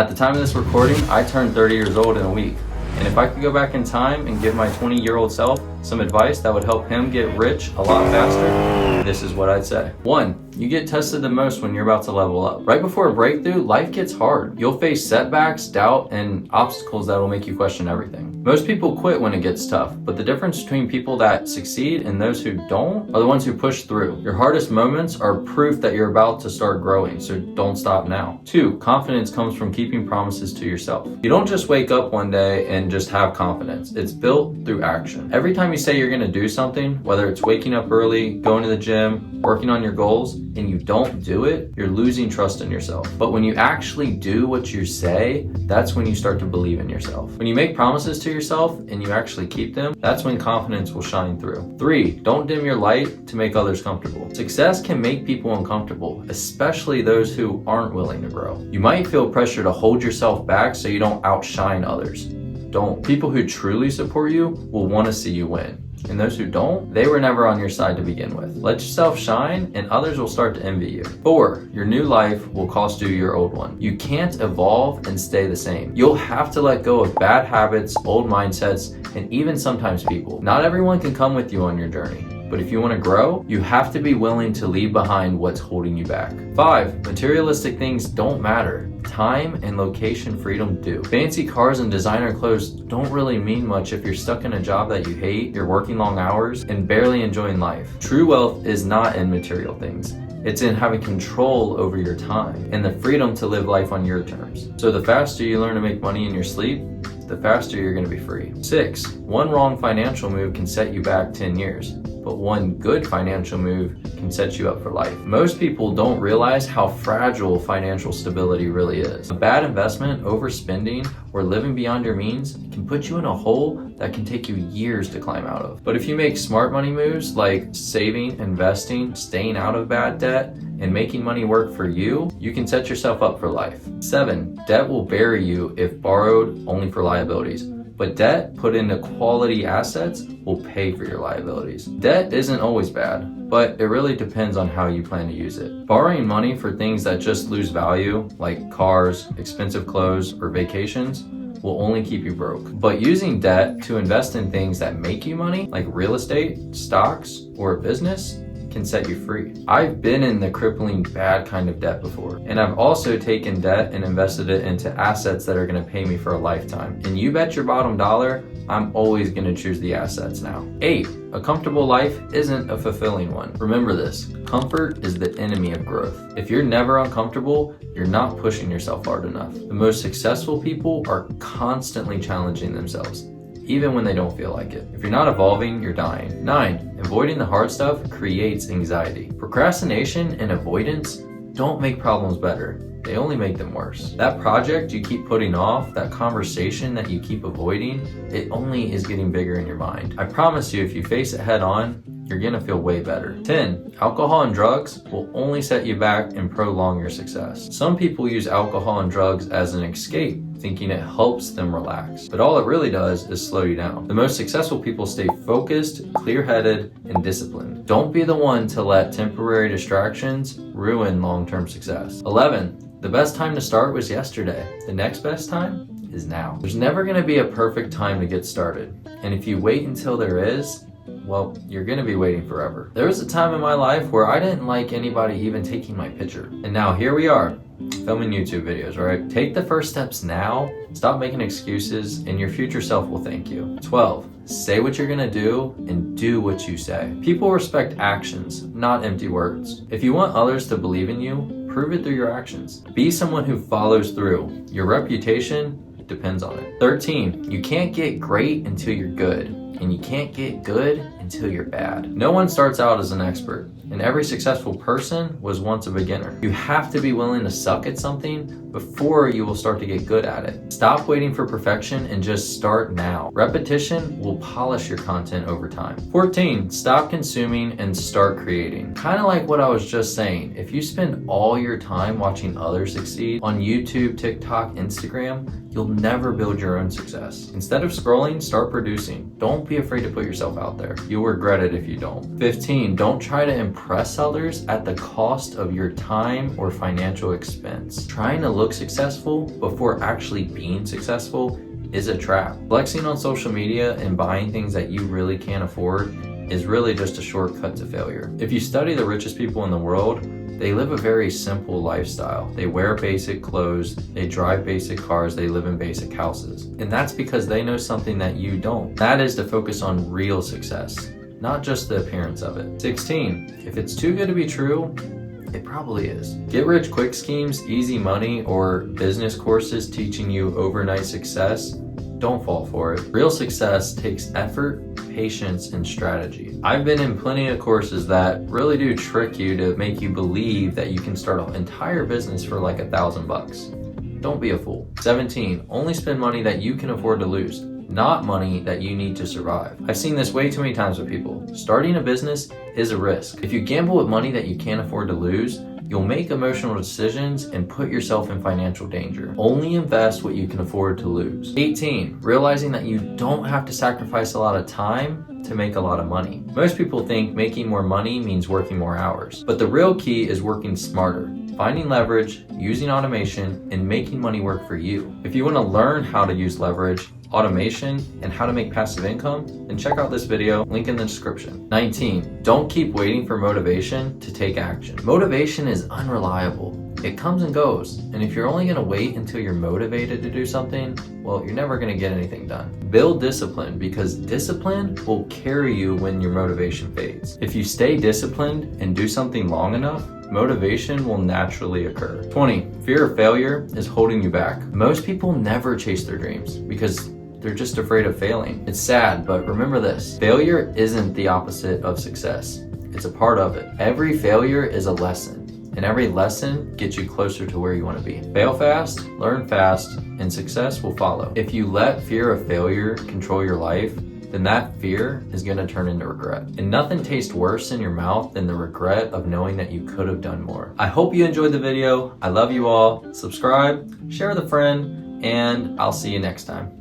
At the time of this recording, I turned 30 years old in a week. And if I could go back in time and give my 20-year-old self some advice that would help him get rich a lot faster, this is what I'd say. 1, you get tested the most when you're about to level up. Right before a breakthrough, life gets hard. You'll face setbacks, doubt, and obstacles that will make you question everything. Most people quit when it gets tough, but the difference between people that succeed and those who don't are the ones who push through. Your hardest moments are proof that you're about to start growing, so don't stop now. 2, confidence comes from keeping promises to yourself. You don't just wake up one day and just have confidence. It's built through action. Every time you say you're gonna do something, whether it's waking up early, going to the gym, working on your goals, and you don't do it, you're losing trust in yourself. But when you actually do what you say, that's when you start to believe in yourself. When you make promises to yourself and you actually keep them, that's when confidence will shine through. 3, don't dim your light to make others comfortable. Success can make people uncomfortable, especially those who aren't willing to grow. You might feel pressure to hold yourself back so you don't outshine others. Don't. People who truly support you will want to see you win. And those who don't, they were never on your side to begin with. Let yourself shine and others will start to envy you. 4, your new life will cost you your old one. You can't evolve and stay the same. You'll have to let go of bad habits, old mindsets, and even sometimes people. Not everyone can come with you on your journey. But if you want to grow, you have to be willing to leave behind what's holding you back. 5, materialistic things don't matter. Time and location freedom do. Fancy cars and designer clothes don't really mean much if you're stuck in a job that you hate, you're working long hours, and barely enjoying life. True wealth is not in material things. It's in having control over your time and the freedom to live life on your terms. So the faster you learn to make money in your sleep, the faster you're going to be free. 6, one wrong financial move can set you back 10 years. But one good financial move can set you up for life. Most people don't realize how fragile financial stability really is. A bad investment, overspending, or living beyond your means can put you in a hole that can take you years to climb out of. But if you make smart money moves like saving, investing, staying out of bad debt, and making money work for you, you can set yourself up for life. 7, debt will bury you if borrowed only for liabilities. But debt put into quality assets will pay for your liabilities. Debt isn't always bad, but it really depends on how you plan to use it. Borrowing money for things that just lose value, like cars, expensive clothes, or vacations, will only keep you broke. But using debt to invest in things that make you money, like real estate, stocks, or a business, can set you free. I've been in the crippling bad kind of debt before, and I've also taken debt and invested it into assets that are gonna pay me for a lifetime. And you bet your bottom dollar, I'm always gonna choose the assets now. 8, a comfortable life isn't a fulfilling one. Remember this, comfort is the enemy of growth. If you're never uncomfortable, you're not pushing yourself hard enough. The most successful people are constantly challenging themselves, even when they don't feel like it. If you're not evolving, you're dying. 9, avoiding the hard stuff creates anxiety. Procrastination and avoidance don't make problems better. They only make them worse. That project you keep putting off, that conversation that you keep avoiding, it only is getting bigger in your mind. I promise you, if you face it head on, you're gonna feel way better. 10, alcohol and drugs will only set you back and prolong your success. Some people use alcohol and drugs as an escape, thinking it helps them relax. But all it really does is slow you down. The most successful people stay focused, clear-headed, and disciplined. Don't be the one to let temporary distractions ruin long-term success. 11, the best time to start was yesterday. The next best time is now. There's never gonna be a perfect time to get started. And if you wait until there is, well, you're gonna be waiting forever. There was a time in my life where I didn't like anybody even taking my picture. And now here we are, filming YouTube videos, right? Take the first steps now, stop making excuses, and your future self will thank you. 12, say what you're gonna do and do what you say. People respect actions, not empty words. If you want others to believe in you, prove it through your actions. Be someone who follows through. Your reputation depends on it. 13, you can't get great until you're good, and you can't get good until you're bad. No one starts out as an expert, and every successful person was once a beginner. You have to be willing to suck at something before you will start to get good at it. Stop waiting for perfection and just start now. Repetition will polish your content over time. 14, stop consuming and start creating. Kind of like what I was just saying, if you spend all your time watching others succeed on YouTube, TikTok, Instagram, you'll never build your own success. Instead of scrolling, start producing. Don't be afraid to put yourself out there. You'll regret it if you don't. 15, don't try to impress others at the cost of your time or financial expense. Trying to look successful before actually being successful is a trap. Flexing on social media and buying things that you really can't afford is really just a shortcut to failure. If you study the richest people in the world, they live a very simple lifestyle. They wear basic clothes, they drive basic cars, they live in basic houses. And that's because they know something that you don't. That is to focus on real success, not just the appearance of it. 16, if it's too good to be true, it probably is. Get rich quick schemes, easy money, or business courses teaching you overnight success, don't fall for it. Real success takes effort, patience, and strategy. I've been in plenty of courses that really do trick you to make you believe that you can start an entire business for like $1,000. Don't be a fool. 17, only spend money that you can afford to lose, not money that you need to survive. I've seen this way too many times with people. Starting a business is a risk. If you gamble with money that you can't afford to lose, you'll make emotional decisions and put yourself in financial danger. Only invest what you can afford to lose. 18, realizing that you don't have to sacrifice a lot of time to make a lot of money. Most people think making more money means working more hours, but the real key is working smarter, finding leverage, using automation, and making money work for you. If you want to learn how to use leverage, automation, and how to make passive income, then check out this video, link in the description. 19, don't keep waiting for motivation to take action. Motivation is unreliable. It comes and goes, and if you're only gonna wait until you're motivated to do something, well, you're never gonna get anything done. Build discipline, because discipline will carry you when your motivation fades. If you stay disciplined and do something long enough, motivation will naturally occur. 20, fear of failure is holding you back. Most people never chase their dreams because they're just afraid of failing. It's sad, but remember this: failure isn't the opposite of success. It's a part of it. Every failure is a lesson, and every lesson gets you closer to where you want to be. Fail fast, learn fast, and success will follow. If you let fear of failure control your life, then that fear is going to turn into regret. And nothing tastes worse in your mouth than the regret of knowing that you could have done more. I hope you enjoyed the video. I love you all. Subscribe, share with a friend, and I'll see you next time.